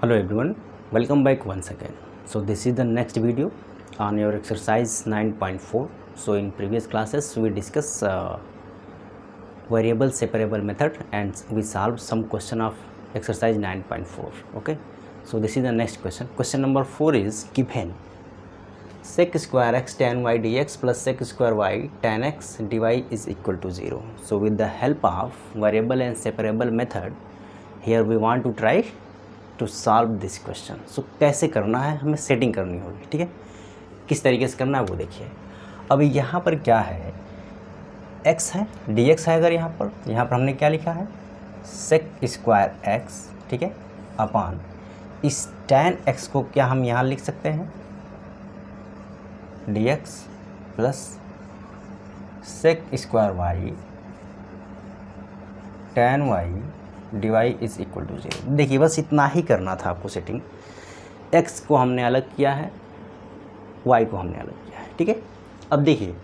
Hello everyone, welcome back once again. So this is the next video on your exercise 9.4. So in previous classes we discuss variable separable method and we solved some question of exercise 9.4. Okay, so this is the next question. Question number 4 is given sec square x tan y dx plus sec square y tan x dy is equal to 0. So with the help of variable and separable method, here we want to try to solve this question. So कैसे करना है, हमें setting करनी होगी. ठीक है, किस तरीके से करना है वो देखिए. अभी यहाँ पर क्या है, x है, dx है. अगर यहाँ पर हमने क्या लिखा है, सेक स्क्वायर x. ठीक है, अपान इस tan x को क्या हम यहाँ लिख सकते हैं, dx plus sec square y tan y dy is equal to 0. देखिए बस इतना ही करना था आपको सेटिंग. x को हमने अलग किया है, y को हमने अलग किया है. ठीक है, अब देखिए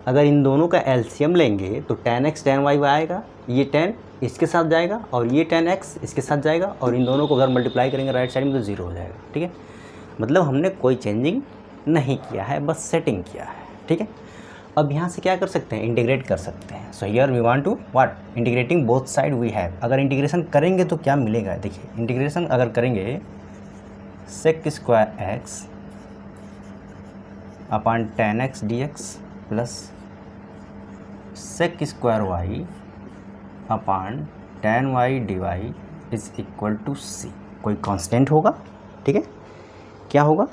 अगर इन दोनों का एलसीएम लेंगे तो tan x tan y आएगा, ये tan इसके साथ जाएगा और ये tan x इसके साथ जाएगा और इन दोनों को अगर मल्टीप्लाई करेंगे राइट साइड में तो 0 हो जाएगा. ठीक है, मतलब हमने कोई चेंजिंग नहीं किया है, बस सेटिंग किया है. ठीक है, अब यहाँ से क्या कर सकते हैं, इंटीग्रेट कर सकते हैं. So here we want to what, integrating both side we have. अगर इंटीग्रेशन करेंगे तो क्या मिलेगा, देखिए इंटीग्रेशन अगर करेंगे sec square X upon tan x dx plus sec square Y upon tan y dy is equal to c. कोई constant होगा. ठीक है, क्या होगा,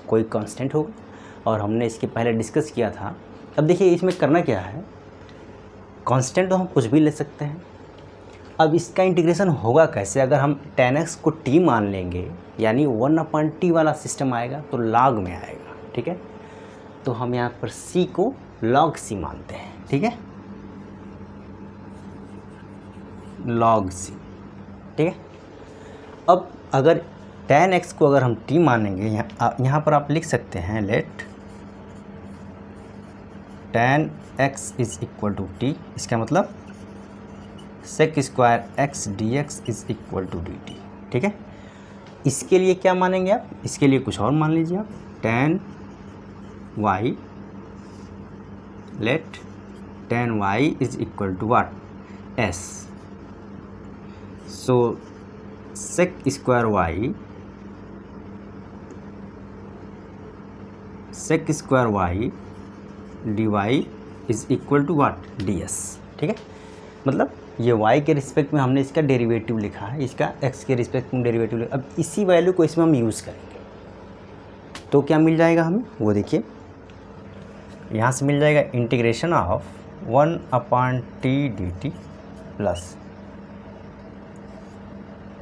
कोई कांस्टेंट होगा और हमने इसके पहले डिस्कस किया था. अब देखिए इसमें करना क्या है, कांस्टेंट तो हम कुछ भी ले सकते हैं. अब इसका इंटीग्रेशन होगा कैसे, अगर हम tan x को t मान लेंगे यानी 1/t वाला सिस्टम आएगा तो log में आएगा. ठीक है, तो हम यहाँ पर c को log c मानते हैं. ठीक है, log c. ठीक है, अब अगर tan x को अगर हम t मानेंगे, यहाँ पर आप लिख सकते हैं let tan x is equal to t. इसका मतलब sec square x dx is equal to dt. ठीक है, इसके लिए क्या मानेंगे आप, इसके लिए कुछ और मान लीजिए आप, tan y let tan y is equal to what, s. So sec square y sec square y dy is equal to what, ds. ठीक है, मतलब ये y के रिस्पेक्ट में हमने इसका डेरिवेटिव लिखा है, इसका x के रिस्पेक्ट में डेरिवेटिव लिखा. अब इसी वैल्यू को इसमें हम यूज़ करेंगे तो क्या मिल जाएगा हमें, वो देखिए यहाँ से मिल जाएगा integration of 1/t dt plus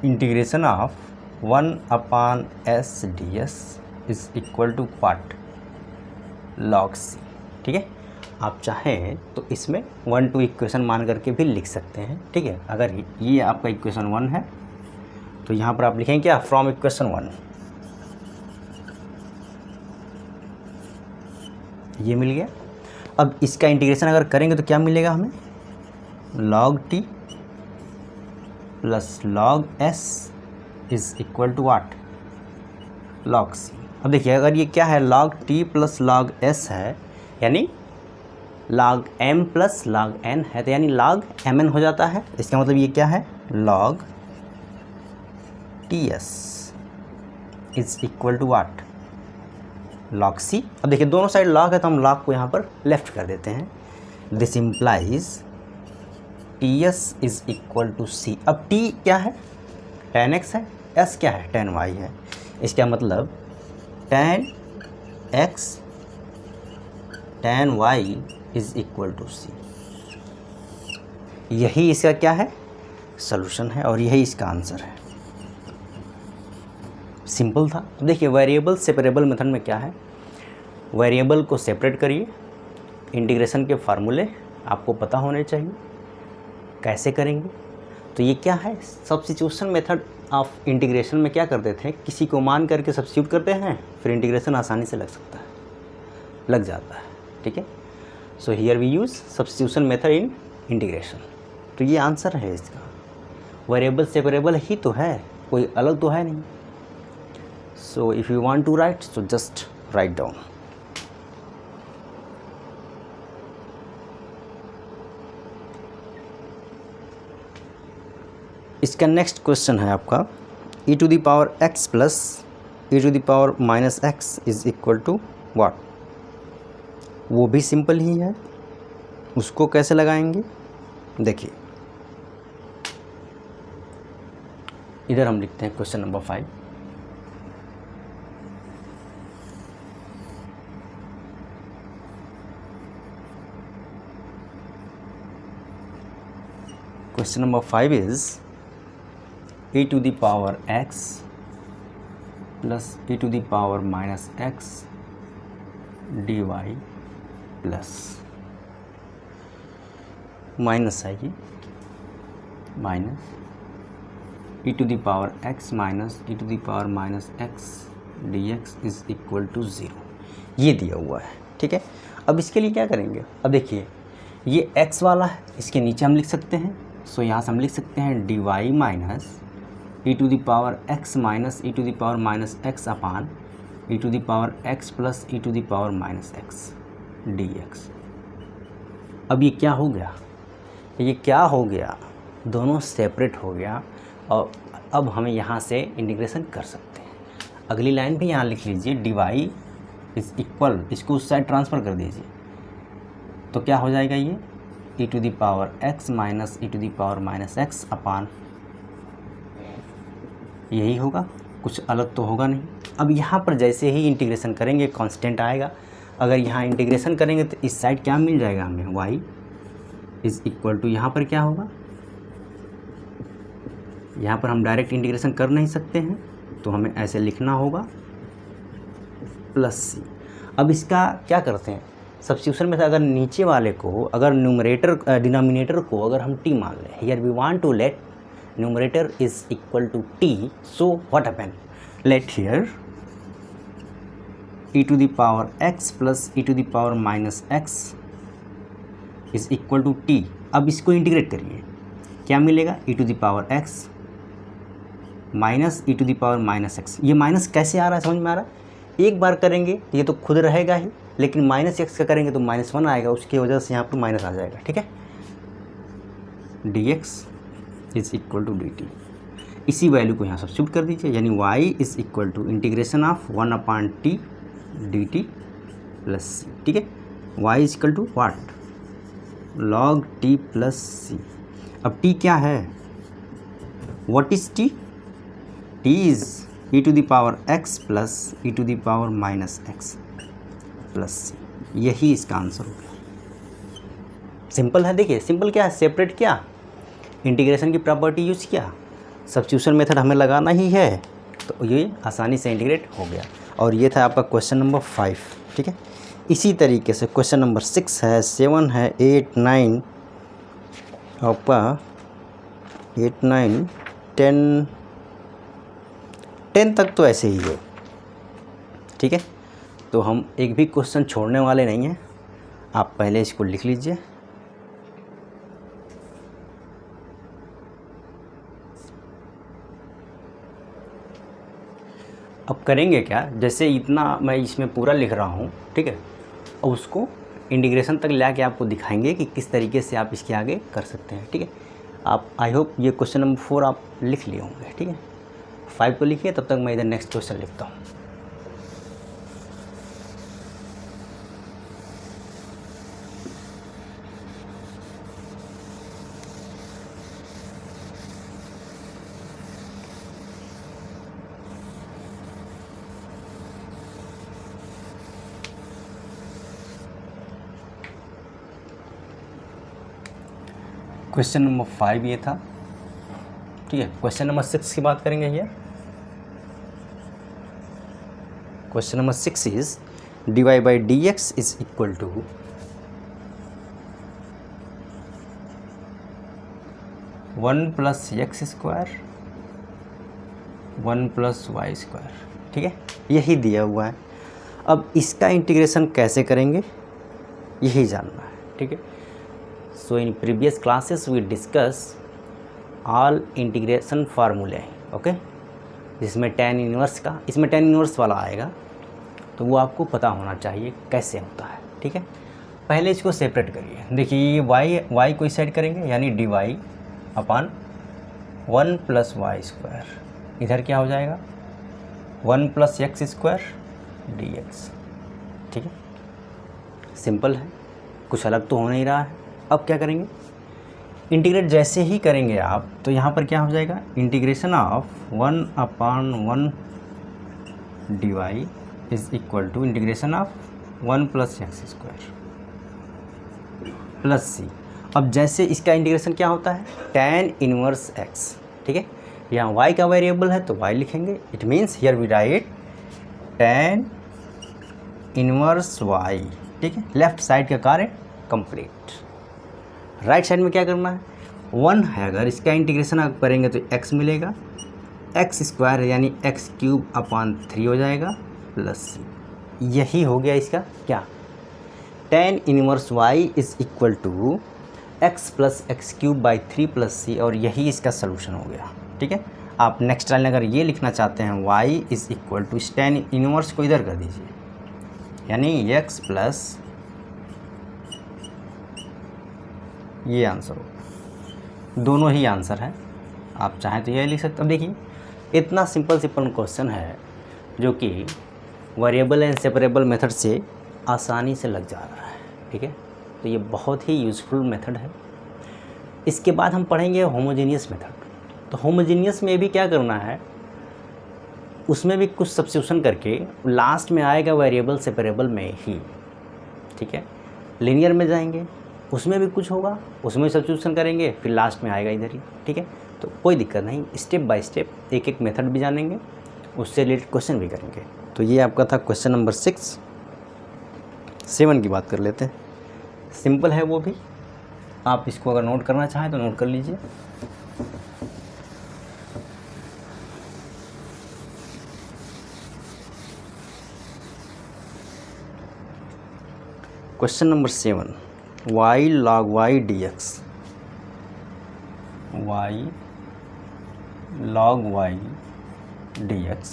integration of 1/s ds is equal to what, log c. ठीक है, आप चाहें तो इसमें 1 2 इक्वेशन मान करके भी लिख सकते हैं. ठीक है, अगर ये आपका इक्वेशन 1 है तो यहाँ पर आप लिखेंगे क्या, फ्रॉम इक्वेशन 1. ये मिल गया. अब इसका इंटीग्रेशन अगर करेंगे तो क्या मिलेगा हमें, log t plus log s is equal to what, log c. अब देखिए अगर ये क्या है, log t plus log s है यानी log m plus log n है, तो यानी log mn हो जाता है. इसका मतलब ये क्या है, log ts is equal to what, log c. अब देखिए दोनों साइड log है तो हम log को यहाँ पर लेफ्ट कर देते हैं. This implies ts is equal to c. अब t क्या है, tan x है, s क्या है, tan y है. इसका मतलब tan x tan y is equal to c. यही इसका क्या है, सॉल्यूशन है और यही इसका आंसर है. सिंपल था. देखिए वेरिएबल सेपरेबल मेथड में क्या है, वेरिएबल को सेपरेट करिए. इंटीग्रेशन के फार्मूले आपको पता होने चाहिए, कैसे करेंगे. तो ये क्या है, सब्स्टिट्यूशन मेथड ऑफ इंटीग्रेशन में क्या करते थे, किसी को मान करके सब्स्टिट्यूट करते हैं, फिर इंटीग्रेशन आसानी से लग सकता है, लग जाता है. ठीक है, so here we use substitution method in integration. तो ये आंसर है इसका. वेरिएबल सेपरेबल ही तो है, कोई अलग तो है नहीं. So if you want to write, so just write down. इसका नेक्स्ट क्वेश्चन है आपका e to the power x plus e to the power minus x is equal to what. वो भी सिंपल ही है, उसको कैसे लगाएंगे देखिए। इधर हम लिखते हैं question number 5। Question number 5 is e to the power x plus e to the power minus x dy plus minus है ये minus e to the power x minus e to the power minus x dx is equal to 0, ये दिया हुआ है। ठीक है, अब इसके लिए क्या करेंगे, अब देखिए ये x वाला है, इसके नीचे हम लिख सकते हैं। सो यहाँ से हम लिख सकते हैं dy minus e to the power x minus e to the power minus x upon e to the power x plus e to the power minus x dx। अब ये क्या हो गया, ये क्या हो गया, दोनों सेपरेट हो गया और अब हमें यहाँ से इंटीग्रेशन कर सकते हैं। अगली लाइन भी यहाँ लिख लीजिए dy इज इक्वल, इसको उस साइड ट्रांसफ़र कर दीजिए तो क्या हो जाएगा ये e to the power x minus e to the power minus x upon, यही होगा, कुछ अलग तो होगा नहीं। अब यहाँ पर जैसे ही इंटीग्रेशन करेंगे कांस्टेंट आएगा, अगर यहाँ इंटीग्रेशन करेंगे तो इस साइड क्या मिल जाएगा हमें y इज़ इक्वल टू, यहाँ पर क्या होगा, यहाँ पर हम डायरेक्ट इंटीग्रेशन कर नहीं सकते हैं तो हमें ऐसे लिखना होगा प्लस c। अब इसका क्या करते हैं सब्स्टिट्यूशन में से, अगर नीचे वाले को अगर न्यूमरेटर डिनोमिनेटर को अगर हम t मान लें, here we want to let numerator is equal to t, so what happen, let here e to the power x plus e to the power minus x is equal to t। अब इसको integrate करिए, क्या मिलेगा e to the power x minus e to the power minus x। ये minus कैसे आ रहा है समझ में आ रहा है, एक बार करेंगे ये तो खुद रहेगा ही, लेकिन माइनस x का करेंगे तो -1 आएगा, उसकी वजह से यहाँ पर माइनस आ जाएगा। ठीक है, dx is equal to dt, इसी वैल्यू को यहाँ सब्स्टिट्यूट कर दीजिए, यानी y is equal to integration of 1 upon T dt plus C. ठीक है, y is equal to what log t plus C. अब t क्या है, what is t, t is e to the power x plus e to the power minus x plus C, यही इसका answer हो गया। Simple है, देखिए simple क्या है, सेपरेट किया, इंटीग्रेशन की प्रॉपर्टी यूज़ किया, सब्स्टिट्यूशन मेथड हमें लगाना ही है, तो ये आसानी से इंटीग्रेट हो गया। और ये था आपका क्वेश्चन नंबर 5। ठीक है, इसी तरीके से क्वेश्चन नंबर 6 है, 7 है, 8, 9 आपका 8, 9, 10 तक तो ऐसे ही है। ठीक है, तो हम एक भी क्वेश्चन छोड़ने वाले नहीं हैं, आप पहले इसको लिख लीजिए। अब करेंगे क्या, जैसे इतना मैं इसमें पूरा लिख रहा हूँ, ठीक है, और उसको इंटीग्रेशन तक ला के आपको दिखाएंगे कि किस तरीके से आप इसके आगे कर सकते हैं। ठीक है, आप आई होप ये क्वेश्चन नंबर 4 आप लिख लिए होंगे। ठीक है, 5 को लिखिए, तब तक मैं इधर नेक्स्ट क्वेश्चन लिखता हूँ। क्वेश्चन नंबर 5 ये था। ठीक है, क्वेश्चन नंबर 6 की बात करेंगे here. Question number 6 is dy by dx is equal to 1 plus x square 1 plus y square. ठीक है, यही दिया हुआ है। अब इसका इंटीग्रेशन कैसे करेंगे यही जानना है। ठीक है, so in previous classes we discuss all integration formulae, okay, जिसमें tan इनवर्स का, इसमें tan इनवर्स वाला आएगा, तो वो आपको पता होना चाहिए कैसे होता है। ठीक है, पहले इसको सेपरेट करिए। देखिए ये y को इस साइड करेंगे, यानी dy अपान 1 + y², इधर क्या हो जाएगा 1 + x² dx। ठीक है, सिंपल है, कुछ अलग तो हो नहीं रहा है। अब क्या करेंगे, इंटीग्रेट जैसे ही करेंगे आप, तो यहाँ पर क्या हो जाएगा, integration of 1/1 dy is equal to integration of 1 + x² + c। अब जैसे इसका इंटीग्रेशन क्या होता है, tan इनवर्स x। ठीक है, यहाँ y का वेरिएबल है तो y लिखेंगे, it means here we write tan inverse y। ठीक है, लेफ्ट साइड का कार्य कंप्लीट। राइट साइड में क्या करना है, 1 है, अगर इसका इंटीग्रेशन आप करेंगे तो x मिलेगा, x² यानी x³/3 हो जाएगा + c। यही हो गया इसका क्या, tan inverse y is equal to x + x³/3 + c, और यही इसका सलूशन हो गया। ठीक है, आप नेक्स्ट लाइन अगर ये लिखना चाहते हैं y is equal to tan inverse को इधर कर दीजिए, यानी x प्लस, ये आंसर हो, दोनों ही आंसर है, आप चाहें तो ये लिख सकते। अब देखिए इतना सिंपल क्वेश्चन है जो कि वेरिएबल एंड सेपरेबल मेथड से आसानी से लग जा रहा है। ठीक है, तो ये बहुत ही यूज़फुल मेथड है। इसके बाद हम पढ़ेंगे होमोजेनियस मेथड। तो होमोजेनियस में भी क्या करना है, उसमें भी कुछ सब्स्टिट्यूशन करके लास्ट में आएगा वेरिएबल सेपरेबल में ही। ठीक है, लीनियर में जाएंगे, उसमें भी कुछ होगा, उसमें सब्स्टिट्यूशन करेंगे, फिर लास्ट में आएगा इधर ही। ठीक है, तो कोई दिक्कत नहीं, स्टेप बाय स्टेप एक एक मेथड भी जानेंगे, उससे रिलेटेड क्वेश्चन भी करेंगे। तो ये आपका था क्वेश्चन नंबर 6। 7 की बात कर लेते हैं, सिंपल है वो भी, आप इसको अगर नोट करना चाहें तो नोट कर लीजिए। Question number 7, y log y dx, y log y dx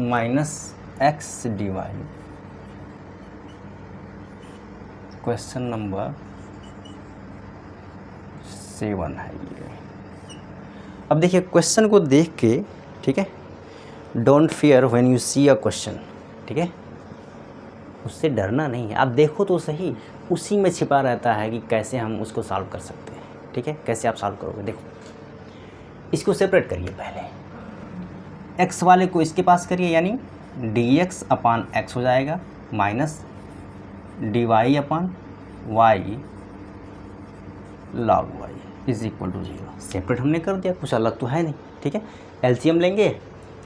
minus x dy। Question number 7 है ये। अब देखिए क्वेश्चन को देख के, ठीक है, don't fear when you see a question. ठीक है, उससे डरना नहीं है, आप देखो तो सही, उसी में छिपा रहता है कि कैसे हम उसको सॉल्व कर सकते हैं। ठीक है, कैसे आप सॉल्व करोगे, देखो इसको सेपरेट करिए, पहले x वाले को इसके पास करिए, यानी dx/x हो जाएगा minus dy/y log y is equal to 0। Separate हमने कर दिया, कुछ अलग तो है नहीं। ठीक है, एलसीएम लेंगे,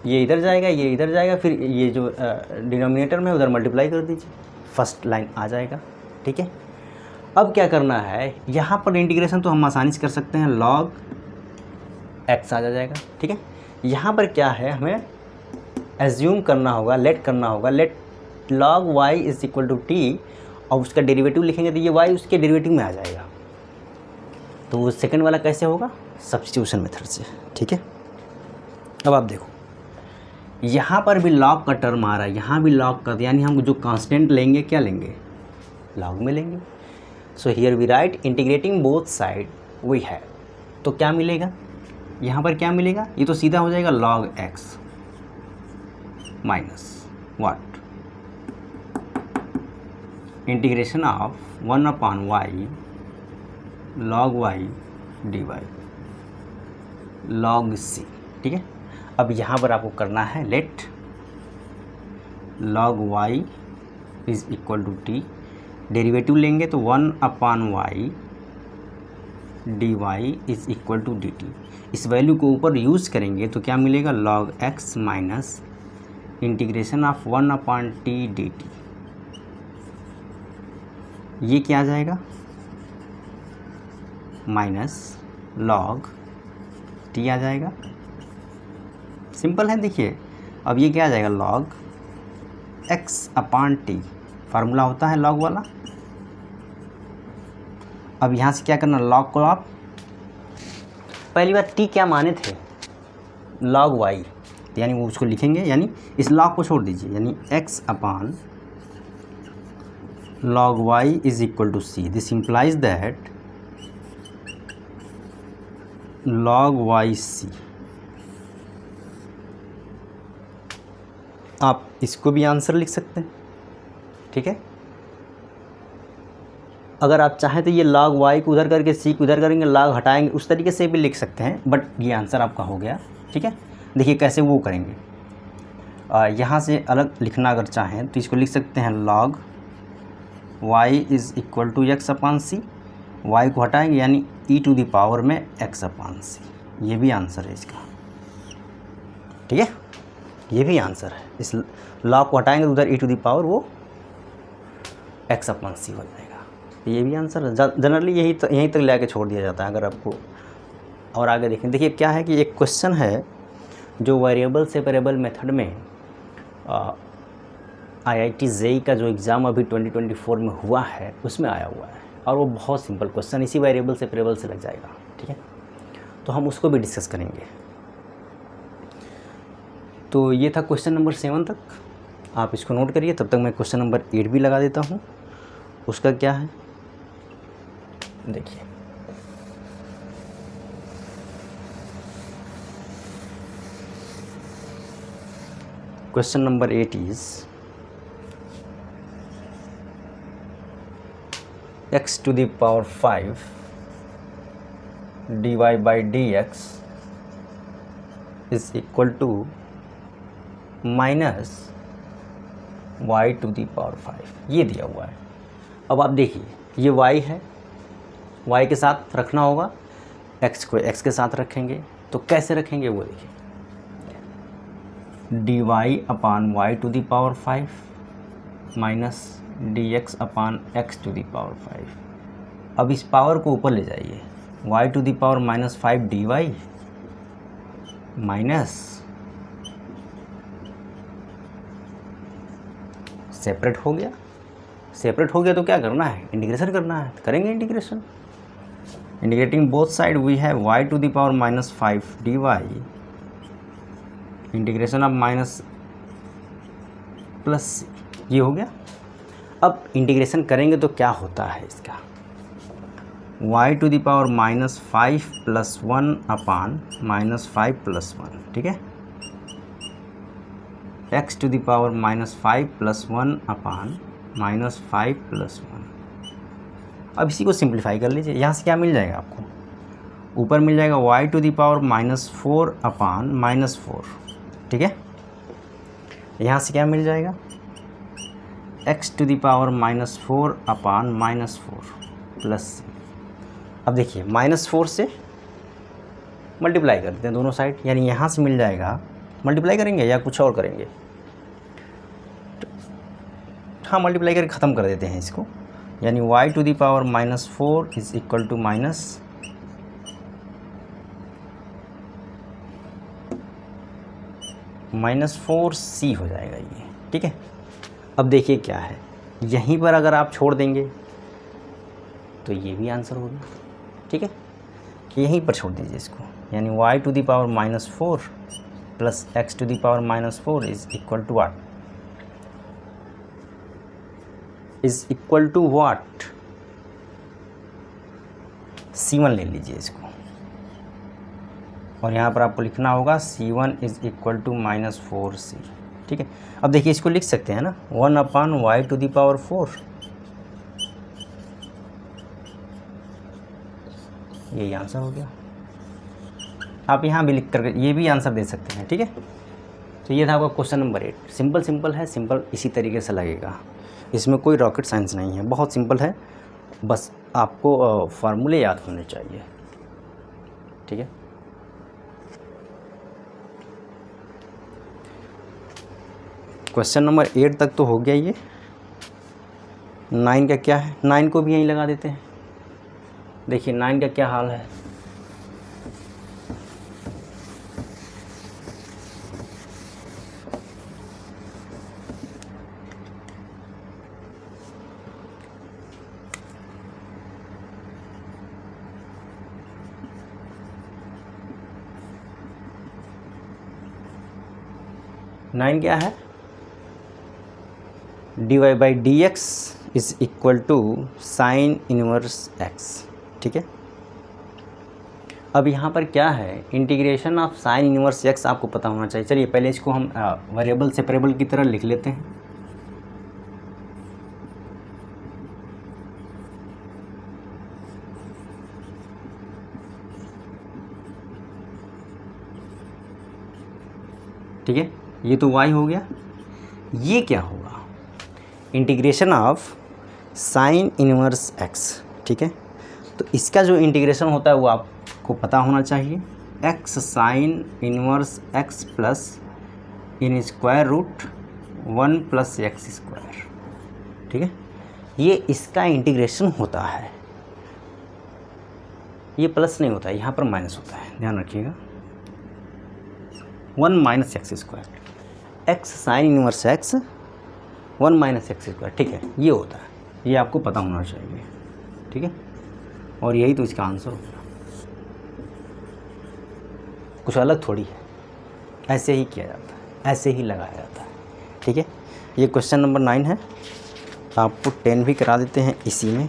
ये इधर जाएगा, ये इधर जाएगा, फिर ये जो डिनोमिनेटर में उधर मल्टीप्लाई कर दीजिए, फर्स्ट लाइन आ जाएगा। ठीक है, अब क्या करना है, यहाँ पर इंटीग्रेशन तो हम आसानी से कर सकते हैं, log x आ जाएगा। ठीक है, यहाँ पर क्या है, हमें एज्यूम करना होगा, लेट करना होगा, let log y is equal to t, और उसका डेरिवेटिव लिखेंगे तो ये y उसके डेरिवेटिव में आ जाएगा। तो वो सेकंड वाला कैसे होगा, सब्स्टिट्यूशन मेथड से। ठीक है, अब आप देखो यहाँ पर भी log का टर्म आ रहा है, यहाँ भी log का, यानी हम जो कांस्टेंट लेंगे क्या लेंगे, log में लेंगे। So here we write integrating both side we have, तो क्या मिलेगा, यहाँ पर क्या मिलेगा, ये तो सीधा हो जाएगा log x minus what, integration of 1/y log y dy log c। ठीक है, अब यहाँ पर आपको करना है let log y is equal to t, derivative लेंगे तो 1/y dy is equal to dt। इस वैल्यू को ऊपर यूज़ करेंगे तो क्या मिलेगा, log x minus integration of 1/t dt। ये क्या आ जाएगा, माइनस log t आ जाएगा। सिंपल है, देखिए अब ये क्या आ जाएगा, log x/t, फार्मूला होता है log वाला। अब यहाँ से क्या करना, log को आप पहली बार टी क्या माने थे, log y, यानी वो उसको लिखेंगे, यानी इस log को छोड़ दीजिए, यानी x upon log y is equal to c. This implies that log y c। आप इसको भी आंसर लिख सकते हैं, ठीक है। अगर आप चाहें तो ये log y को उधर करके c को उधर करेंगे, log हटाएंगे, उस तरीके से भी लिख सकते हैं, बट ये आंसर आपका हो गया, ठीक है। देखिए कैसे वो करेंगे, यहाँ से अलग लिखना अगर चाहें तो इसको लिख सकते हैं log y is equal to x upon c, y को हटाएंगे यानी e टू द पावर में x अपान सी। ये भी आंसर है इसका, ठीक है, ये भी आंसर है। इस log को हटाएंगे तो उधर e टू द पावर वो x अपान सी हो जाएगा। ये भी आंसर है। जनरली यहीं तक ले आके छोड़ दिया जाता है। अगर आपको और आगे देखें, देखिए क्या है कि एक क्वेश्चन है जो वेरिएबल सेपरेबल मेथड में IIT JEE का जो एग्ज़ाम अभी 2024 में हुआ है उसमें आया हुआ है, और वो बहुत सिंपल क्वेश्चन इसी वेरिएबल सेपरेबल से लग जाएगा, ठीक है। तो हम उसको भी डिस्कस करेंगे। तो ये था क्वेश्चन नंबर 7 तक, आप इसको नोट करिए। तब तक मैं क्वेश्चन नंबर 8 भी लगा देता हूँ। उसका क्या है देखिए, question number 8 is x to the power 5 dy by dx is equal to minus y to the power 5, ये दिया हुआ है। अब आप देखिए ये y है, y के साथ रखना होगा, x को x के साथ रखेंगे, तो कैसे रखेंगे वो देखिए, dy अपान y to the power 5 minus dx upon x to the power 5। अब इस पावर को ऊपर ले जाइए, y to the power minus 5 dy minus separate हो गया। सेपरेट हो गया तो क्या करना है, इंटीग्रेशन करना है, करेंगे integration. Integrating both side we have y to the power minus 5 dy integration of minus plus, ये हो गया। अब इंटीग्रेशन करेंगे तो क्या होता है इसका, y to the power minus 5 plus 1 upon minus 5 plus 1, ठीक है, x to the power minus 5 plus 1 upon minus 5 plus 1। अब इसी को सिंप्लीफाई कर लीजिए, यहाँ से क्या मिल जाएगा आपको, ऊपर मिल जाएगा y to the power minus 4 upon minus 4, ठीक है। यहाँ से क्या मिल जाएगा, x to the power minus 4 upon minus 4 plus. अब देखिए माइनस 4 से मल्टीप्लाई कर देते हैं दोनों साइड, यानी यहाँ से मिल जाएगा, मल्टीप्लाई करेंगे या कुछ और करेंगे, हाँ मल्टीप्लाई करके ख़त्म कर देते हैं इसको, यानी y to the power minus 4 is equal to minus -4c हो जाएगा ये, ठीक है। अब देखिए क्या है, यहीं पर अगर आप छोड़ देंगे तो ये भी आंसर होगा, ठीक है, कि यहीं पर छोड़ दीजिए इसको, यानी y to the power minus 4 plus x to the power minus 4 is equal to what, is equal to what, C1 ले लीजिए इसको, और यहाँ पर आपको लिखना होगा C1 is equal to minus 4c, ठीक है। अब देखिए इसको लिख सकते हैं ना, 1 upon y to the power 4, यही आंसर हो गया। आप यहाँ भी लिख कर ये भी आंसर दे सकते हैं, ठीक है। तो ये था आपका क्वेश्चन नंबर 8। सिंपल है, सिंपल इसी तरीके से लगेगा, इसमें कोई रॉकेट साइंस नहीं है, बहुत सिंपल है, बस आपको फार्मूले याद होने चाहिए, ठीक है। क्वेश्चन नंबर 8 तक तो हो गया ये। 9 का क्या है, 9 को भी यहीं लगा देते हैं। देखिए 9 का क्या हाल है, 9 क्या है, dy/dx is equal to sine inverse x, ठीक है। अब यहाँ पर क्या है, integration of sine inverse x आपको पता होना चाहिए। चलिए पहले इसको हम वेरिएबल सेपरेबल की तरह लिख लेते हैं। ठीक है, ये तो y हो गया। ये क्या होगा, integration of sine inverse x, ठीक है। तो इसका जो इंटीग्रेशन होता है वो आपको पता होना चाहिए, x sine inverse x plus in square root 1 plus x square, ठीक है। ये इसका इंटीग्रेशन होता है, ये प्लस नहीं होता है, यहाँ पर माइनस होता है, ध्यान रखिएगा। 1 minus x square, x sine inverse x 1 minus x square, ठीक है, ये होता है, ये आपको पता होना चाहिए, ठीक है। और यही तो इसका आंसर होगा, कुछ अलग थोड़ी है, ऐसे ही किया जाता है, ऐसे ही लगाया जाता है, ठीक है। ये क्वेश्चन नंबर 9 है, आपको 10 भी करा देते हैं इसी में।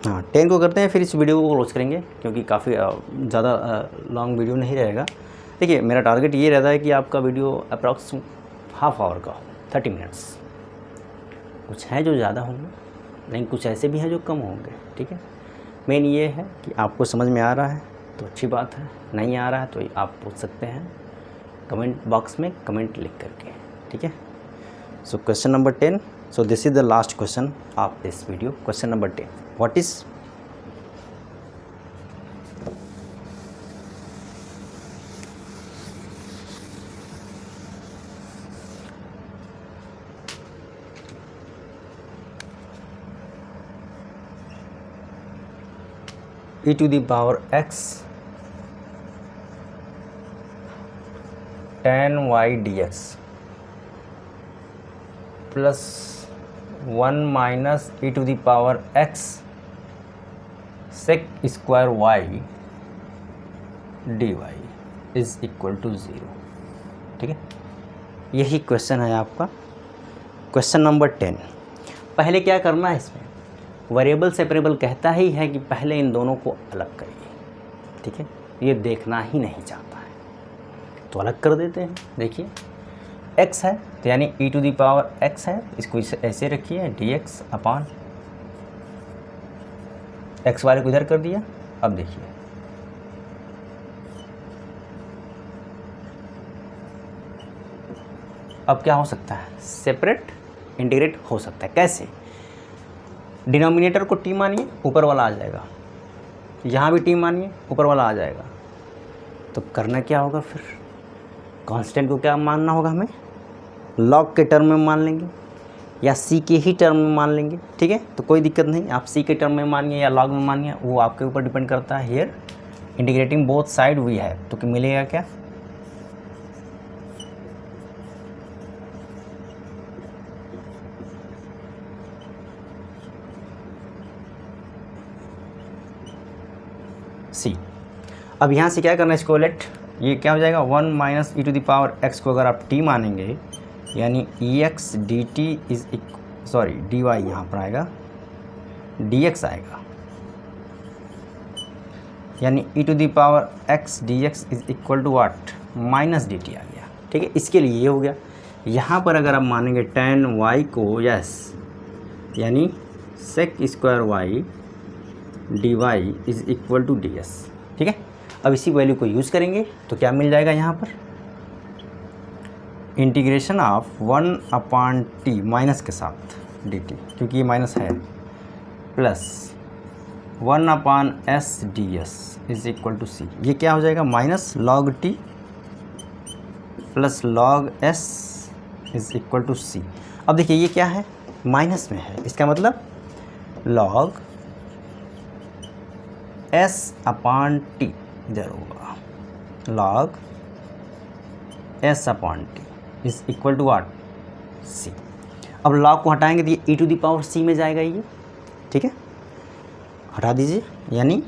हाँ 10 को करते हैं, फिर इस वीडियो को क्लोज करेंगे क्योंकि काफ़ी ज़्यादा लॉन्ग वीडियो नहीं रहेगा। देखिए मेरा टारगेट ये रहता है कि आपका वीडियो अप्रॉक्स हाफ आवर का हो, 30 मिनट्स। कुछ हैं जो ज़्यादा होंगे, लेकिन कुछ ऐसे भी हैं जो कम होंगे, ठीक है। मेन ये है कि आपको समझ में आ रहा है तो अच्छी बात है, नहीं आ रहा है तो आप पूछ सकते हैं कमेंट बॉक्स में कमेंट लिख करके, ठीक है। So question number 10, so this is the last question of this video. Question number 10, what is e to the power x tan y dx plus 1 minus e to the power x sec square y dy is equal to 0, ठीक है। यही question है आपका, question number 10। पहले क्या करना है, इसमें वेरिएबल सेपरेबल कहता ही है कि पहले इन दोनों को अलग करिए, ठीक है। ये देखना ही नहीं चाहता है तो अलग कर देते हैं। देखिए x है तो यानी e to the power x है, इसको ऐसे रखिए dx अपॉन x वाले को इधर कर दिया। अब देखिए अब क्या हो सकता है, सेपरेट इंटीग्रेट हो सकता है। कैसे, डिनोमिनेटर को t मानिए, ऊपर वाला आ जाएगा, यहाँ भी t मानिए, ऊपर वाला आ जाएगा। तो करना क्या होगा, फिर कांस्टेंट को क्या मानना होगा, हमें लॉग के टर्म में मान लेंगे या c के ही टर्म में मान लेंगे, ठीक है। तो कोई दिक्कत नहीं, आप c के टर्म में मानिए या लॉग में मानिए, वो आपके ऊपर डिपेंड करता है। Here integrating both side we है, तो मिलेगा क्या, c। अब यहाँ से क्या करना है, इसको लेट, ये क्या हो जाएगा 1 minus e to the power x को अगर आप t मानेंगे यानी ex dt is sorry dy यहाँ पर आएगा, dx आएगा, यानी e to the power x dx is equal to what, minus dt आ गया, ठीक है। इसके लिए ये हो गया। यहाँ पर अगर आप मानेंगे tan y को, यस, यानी sec square y dy is equal to ds, ठीक है। अब इसी वैल्यू को यूज़ करेंगे तो क्या मिल जाएगा, यहाँ पर integration of 1 upon t minus के साथ dt, क्योंकि ये माइनस है, plus 1 upon s ds is equal to c। ये क्या हो जाएगा, minus log t plus log s is equal to c। अब देखिए ये क्या है, माइनस में है, इसका मतलब log s अपॉन टी इधर होगा, log s upon t is equal to what, c। अब log को हटाएंगे तो ये e to the power c में जाएगा ये, ठीक है, हटा दीजिए, यानी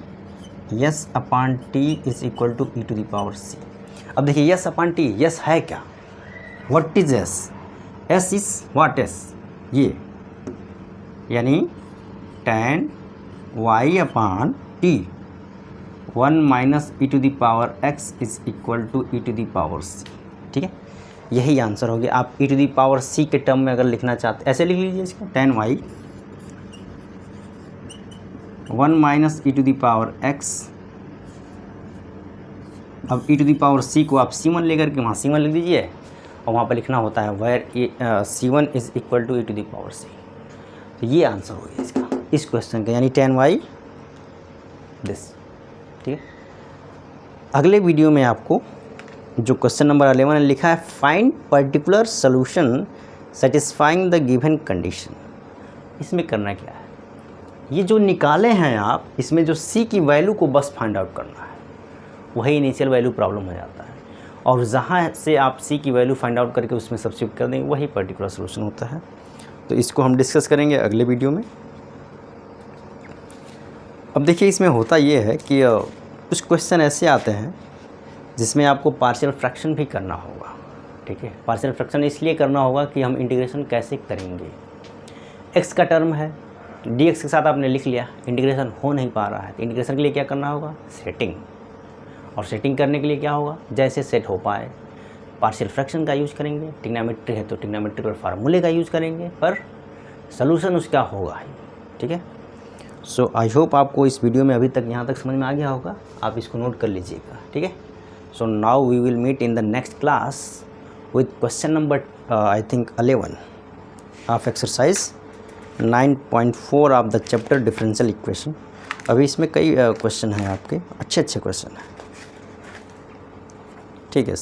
s upon t is equal to e to the power c। अब देखिए यस अपॉन टी, यस है क्या, what is s, s is what s, ये यानी tan y upon t 1 minus e to the power x is equal to e to the power c, ठीक है, यही answer हो गया। आप e to the power c के term में अगर लिखना चाहते ऐसे लिख लीजिए इसको, tan y 1 minus e to the power x, अब e to the power c को आप c1 लेकर के वहाँ c1 लिख दीजिए और वहाँ पर लिखना होता है where c1 is equal to e to the power c। तो ये आंसर हो गया इसका, इस क्वेश्चन का, यानी tan y दिस, ठीक है। अगले वीडियो में आपको जो क्वेश्चन नंबर 11 लिखा है, find particular solution satisfying the given condition, इसमें करना क्या है, ये जो निकाले हैं आप, इसमें जो c की वैल्यू को बस फाइंड आउट करना है, वही इनिशियल वैल्यू प्रॉब्लम हो जाता है, और जहाँ से आप c की वैल्यू फाइंड आउट करके उसमें सब्स्टिट्यूट कर देंगे वही पर्टिकुलर सोल्यूशन होता है। तो इसको हम डिस्कस करेंगे अगले वीडियो में। अब देखिए इसमें होता ये है कि कुछ क्वेश्चन ऐसे आते हैं जिसमें आपको पार्शियल फ्रैक्शन भी करना होगा, ठीक है। पार्शियल फ्रैक्शन इसलिए करना होगा कि हम इंटीग्रेशन कैसे करेंगे, x का टर्म है, dx के साथ आपने लिख लिया, इंटीग्रेशन हो नहीं पा रहा है, तो इंटीग्रेशन के लिए क्या करना होगा, सेटिंग, और सेटिंग करने के लिए क्या होगा, जैसे सेट हो पाए पार्शियल फ्रैक्शन का यूज़ करेंगे, ट्रिग्नोमेट्री है तो ट्रिग्नोमेट्रिकल फार्मूले का यूज़ करेंगे, पर सॉल्यूशन उसका होगा ही, ठीक है। सो आई होप आपको इस वीडियो में अभी तक यहाँ तक समझ में आ गया होगा, आप इसको नोट कर लीजिएगा, ठीक है। So now we will meet in the next class with question number I think 11 of exercise 9.4 of the chapter differential equation. अभी इसमें कई क्वेश्चन हैं आपके, अच्छे क्वेश्चन हैं, ठीक है।